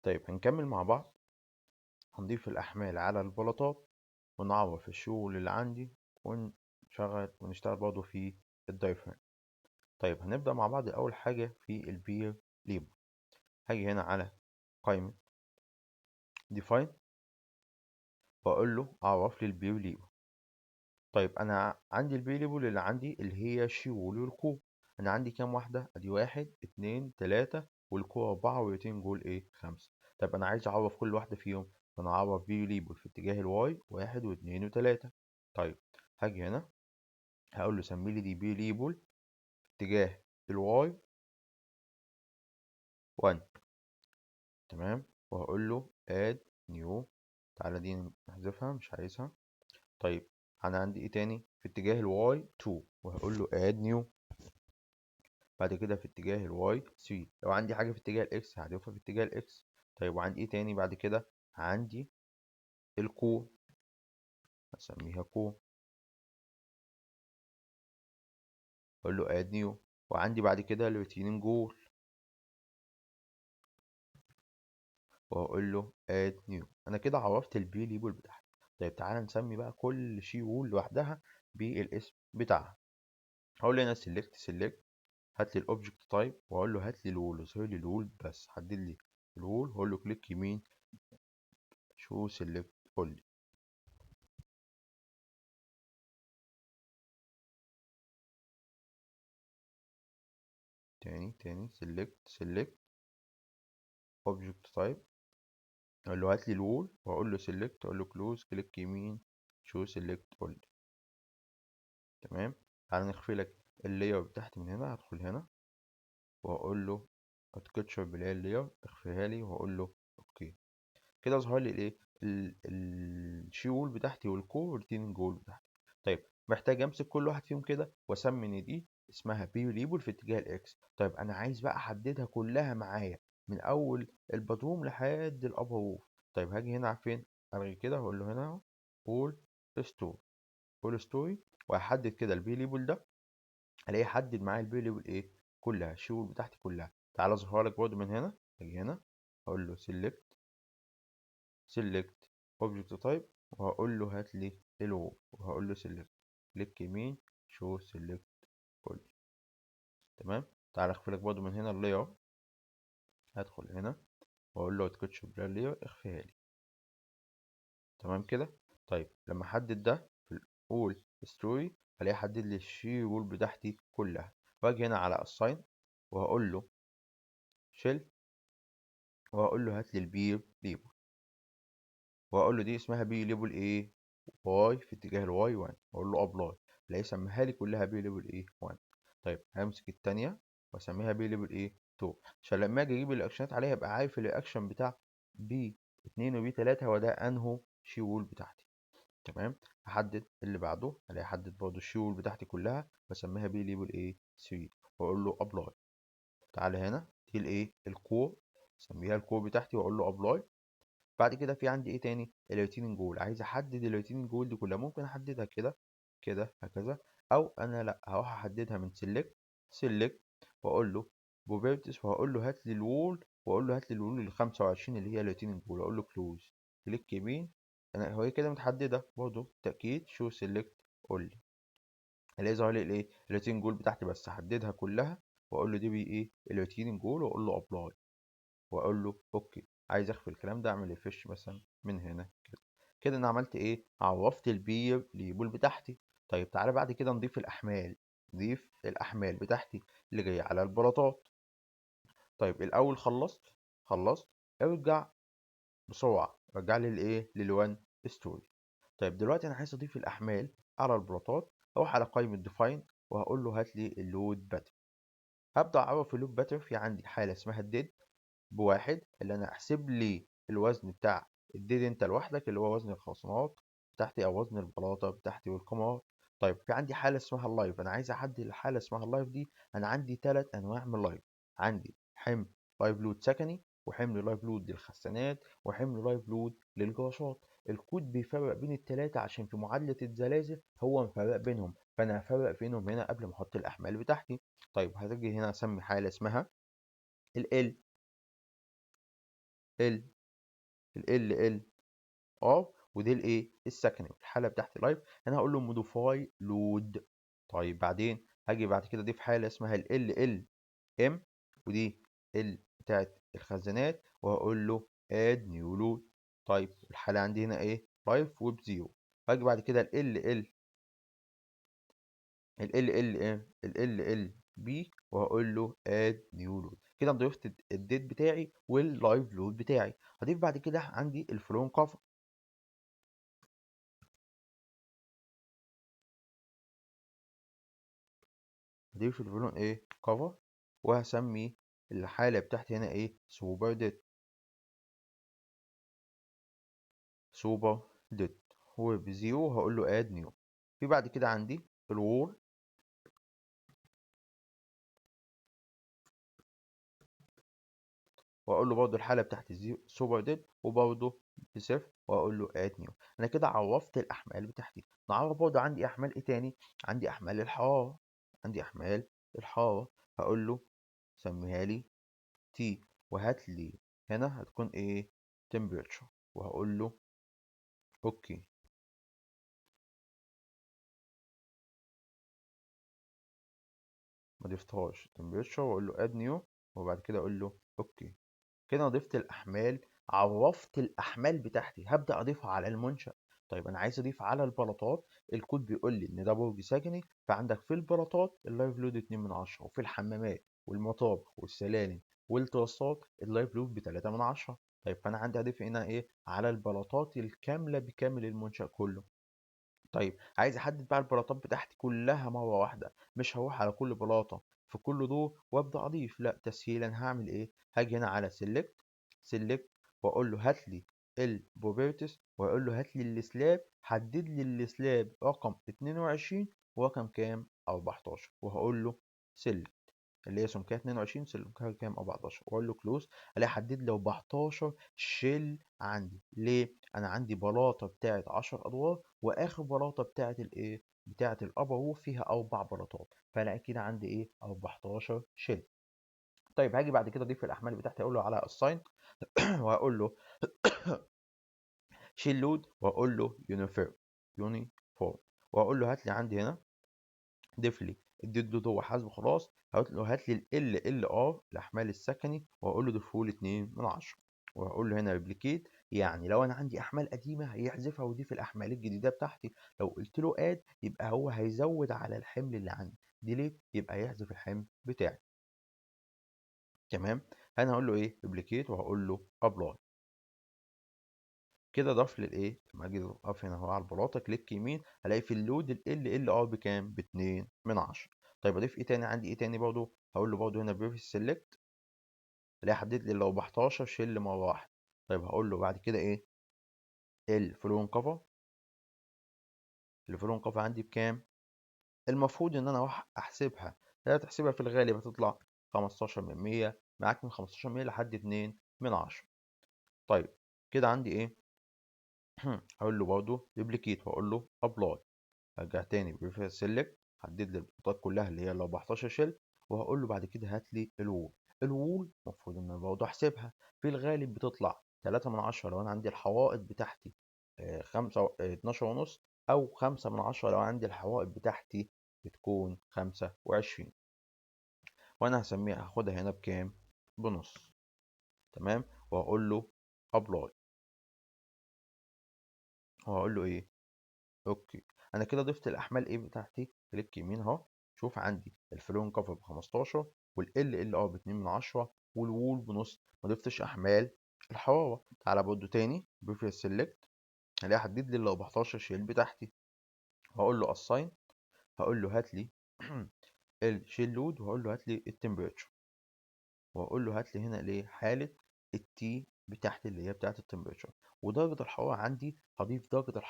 طيب هنكمل مع بعض. هنضيف الأحمال على البلاطات ونعوض في الشغل اللي عندي ونشتغل برضه في الدايفرام. طيب هنبدأ مع بعض أول حاجة في البير ليبل. هاجي هنا على قائمة define وأقول له عرف لي البير ليبل. طيب أنا عندي البير ليبل اللي عندي اللي هي شيول والكو. أنا عندي كام واحدة؟ أدي 1 2 3 والكو 4 والاتنين جول إيه 5. طيب أنا عايز أعرف كل واحدة فيهم، فأنا أعرف بير ليبل في اتجاه الواي 1 و2 و3. طيب هاجي هنا هقول له سمي لي دي بير ليبل في اتجاه الواي 1. تمام، وهقول له add new. تعالى دي نحذفها مش عايزها. طيب انا عندي ايه تاني في اتجاه الواي 2 وهقول له add new. بعد كده في اتجاه الواي 3 لو عندي حاجه في اتجاه الاكس هحذفها في اتجاه الاكس. طيب وعندي ايه تاني بعد كده؟ عندي الكو، هسميها كو، اقول له add new. وعندي بعد كده الريتيننج جول وهقول له add new. انا كده عرفت البي ليبل بتاعتي. طيب تعالى نسمي بقى كل شي وول لوحدها بالاسم بتاعها. هقول له هنا select هات لي الاوبجكت تايب واقول له هات لي الوول، اظهر لي الوول بس، حدد لي الوول. هقول له كليك يمين شو سيلكت قول لي. تاني select اوبجكت تايب، اقول له هات لي الوول واقول له select، اقول له كلوز، كليك يمين شو سيلكت قول لي. تمام، تعالى نخفي لك اللاير بتاعتي من هنا. هدخل هنا وهقول له اتكتشر بلاي اللاير اخفيها لي وهقول له اوكي. كده ظهر لي الايه الشيول بتاعتي والكور والريتيننج جول بتاعتي. طيب محتاج امسك كل واحد فيهم كده واسمي ان دي اسمها بي ليبل في اتجاه الاكس. طيب انا عايز بقى احددها كلها معايا من اول البدروم لحد الابر روف. طيب هاجي هنا فين؟ الغي كده واقول له هنا اهو اول ستوري، اول ستوري، وهحدد كده البي ليبل ده. الاقيه حدد معايا البي ليبل ايه كلها، الشيول بتاعتي كلها. تعال اظهرها لك برضه من هنا. اجي هنا اقول له select object type وهقول له هات لي الو وهقول له select، كليك يمين show select كل. تمام، تعالى اخفي لك برضه من هنا اللاير. هدخل هنا واقول له تكتش بلان لاير اخفيها لي. تمام كده. طيب لما احدد ده في الاول ستوري هلاقيه حدد لي الشي رول بتاعتي كلها. واجي هنا على assign وهقول له shell وهقول له هات لي البير ليبل وهقول له دي اسمها بي ليبل ايه واي في اتجاه الواي 1 واقول له ابلاي. الاقي سميها لي كلها بي ليبل ايه 1. طيب همسك الثانيه واسميها بي ليبل ايه 2 عشان لما اجي اجيب الاكشنات عليها يبقى عارف الرياكشن بتاع بي 2 وبي 3 هو ده انهو شيول بتاعتي. تمام، احدد اللي بعده الاقي احدد برضه الشيول بتاعتي كلها واسميها بي ليبل ايه 3 واقول له ابلاي. تعالى هنا دي الايه الكور، اسميها الكور بتاعتي واقول له ابلاي. بعد كده في عندي ايه تاني؟ الروتين جول. عايز احدد الروتين جول دي كلها، ممكن احددها كده كده هكذا، او انا لا هروح احددها من سيلكت واقول له بروبرتيز وهقول له هات لي الوول واقول له هات لي الوول ال 25 اللي هي الروتين جول واقول له كلوز، كليك يمين. انا هو كده متحدده برضه تاكيد شو سيلكت قول لي. الاقي ظهر لي الايه الروتين جول بتاعتي بس احددها كلها واقول له دي بي ايه الروتين جول واقول له ابلاي واقول له اوكي. عايز اخفي الكلام ده اعمل ريفرش مثلا من هنا كده. كده انا عملت ايه؟ عرفت البير ليبل بتاعتي. طيب تعالى بعد كده نضيف الاحمال. نضيف الاحمال بتاعتي اللي جايه على البلاطات. طيب الاول خلصت ارجع بسرعه، رجع لي الايه للوان ستوري. طيب دلوقتي انا عايز اضيف الاحمال على البلاطات. اروح على قائمه ديفاين وهقول له هات لي اللود باتر. هبدا اعرف اللود باتر. في عندي حاله اسمها الديد بواحد اللي انا احسب لي الوزن بتاع الديد انت لوحدك اللي هو وزن الخصمات بتاعتي او وزن البلاطه بتاعتي والكمار. طيب في عندي حاله اسمها اللايف، انا عايز احدد الحاله اسمها اللايف دي. انا عندي 3 انواع من اللايف. عندي حمل لايف لود سكني وحمل لايف لود للخزانات وحمل لايف لود للجراشات. الكود بيفرق بين الثلاثه عشان في معادله الزلازل هو مفرق بينهم، فانا هفرق بينهم هنا قبل ما احط الاحمال بتاعتي. طيب هتجي هنا اسمي حاله اسمها ال ال ال ار، ودي الايه السكندري الحاله بتاعتي لايف. انا هقول له موديفاي لود. طيب بعدين هاجي بعد كده اضيف حاله اسمها ال ام، ودي بتاعت الخزانات، وهقول له اد نيو لود. طيب الحاله عندي هنا ايه لايف وبزيرو. هاجي بعد كده ال بي، وهقول له اد نيو لود. كده انا ضفت الديت بتاعي واللايف لود بتاعي. هضيف بعد كده عندي الفلون كفر. هضيف الفلون ايه كفر، وهسمي الحاله بتاعتي هنا ايه سوبر ديت. سوبر ديت هو بزيرو، هقول له اد نيو. في بعد كده عندي الوول، واقول له برضه الحاله بتاعت الزيرو سوبر ديد، وبرضه بصفر، واقول له اد نيو. انا كده عرفت الاحمال بتاعتي. نعرف برضه عندي احمال ايه تاني. عندي احمال الحراره. عندي احمال الحراره، هقول له سميها لي تي، وهات لي هنا هتكون ايه temperature، وهقول له اوكي. ما ضفتهاش temperature، واقول له اد نيو، وبعد كده اقول له اوكي. كده أنا ضفت الأحمال، عرفت الأحمال بتاعتي، هبدأ أضيفها على المنشأ. طيب أنا عايز أضيف على البلاطات. الكود بيقول لي إن ده برج سكني، فعندك في البلاطات اللايف لود 2 من 10، وفي الحمامات والمطابخ والسلالم والترصات اللايف لود ب 3 من 10. طيب فأنا عندي هضيف هنا إيه على البلاطات الكاملة بكامل المنشأ كله. طيب عايز احدد بقى البلاطات بتاعتي كلها مره واحده، مش هروح على كل بلاطه في كل دور وابدا اضيف، لا تسهيلا هعمل ايه. هاجي هنا على سيلكت، واقول له هات لي البروبرتيز، واقول له هات لي السلاب، حدد لي السلاب رقم 22 ورقم كام 14، وهقول له سيلكت اللي هي سمكها 22 سمكها كام 14، واقول له كلوز. الاقي حدد لي 14 شيل عندي. ليه انا عندي بلاطه بتاعه 10 ادوار، واخر بلاطه بتاعه الايه بتاعه الابر روف فيها 4 بلاطات، فالاقي كده عندي ايه 14 شيل. طيب هاجي بعد كده اضيف الاحمال بتاعتي، اقول له على الساين وهقول له شيل لود، واقول له يونيفورم، واقول له هات لي عندي هنا ضيف لي الديد هو حاسبه خلاص. هقول له هات لي ال ار الاحمال السكني، واقول له ضيفه لي 2 من 10، وهقول له هنا ريبليكيت. يعني لو انا عندي احمال قديمه هيحذفها ويضيف الاحمال الجديده بتاعتي. لو قلت له اد يبقى هو هيزود على الحمل اللي عندي. ديليت يبقى يحذف الحمل بتاعي. تمام. انا هقول له ايه ريبليكيت، وهقول له ابلاي. كده ضاف لي الايه لما اجي اقف هنا اهو على البلاطه كليك يمين، هلاقي في اللود ال ار بكام ب 2 من 10. طيب اضيف ايه تاني عندي ايه تاني برضه. هقول له برضه هنا بريفيس سيلكت، الاقي حدد لي لو ب 11 شيل مره واحده. طيب هقول له بعد كده ايه الفلون كفر. الفلون كفر عندي بكام. المفروض ان انا اروح احسبها. لا تحسبها في الغالب هتطلع 15 من 100، معاك من 15 من 100 لحد 2 من 10. طيب كده عندي ايه هقول له برضه ريبليكيت، واقول له ابلاي. ارجع تاني بريفير سيلكت، حدد لي البطاقات كلها اللي هي ال 14 شيل، وهقول له بعد كده هات لي الوول. الوول المفروض ان انا برضه احسبها. في الغالب بتطلع 3 من 10 لو انا عندي الحوائط بتاعتي 12 ونص، او 5 من 10 لو عندي الحوائط بتاعتي بتكون 25. وانا هسميها هاخدها هنا بكام بنص. تمام. وهقول له ابلاي، وهقول له ايه اوكي. انا كده ضفت الاحمال ايه بتاعتي. كليك يمين اهو، شوف عندي الفلون كفر ب 15، والال ار ب 2 من 10، والوول بنص. ما ضفتش احمال الحراره. تعالى برضه تاني بريفير سيلكت، هلاقي حدد لي ال 14 شيل بتاعتي. هقول له اساين، هقول له هات لي الشيل لود، وهقول له هات لي التمبريتشر، وهقول له هات لي هنا ليه حاله التي بتاعتي اللي هي بتاعت التمبريتشر. ودرجه الحراره عندي هضيف درجه الحراره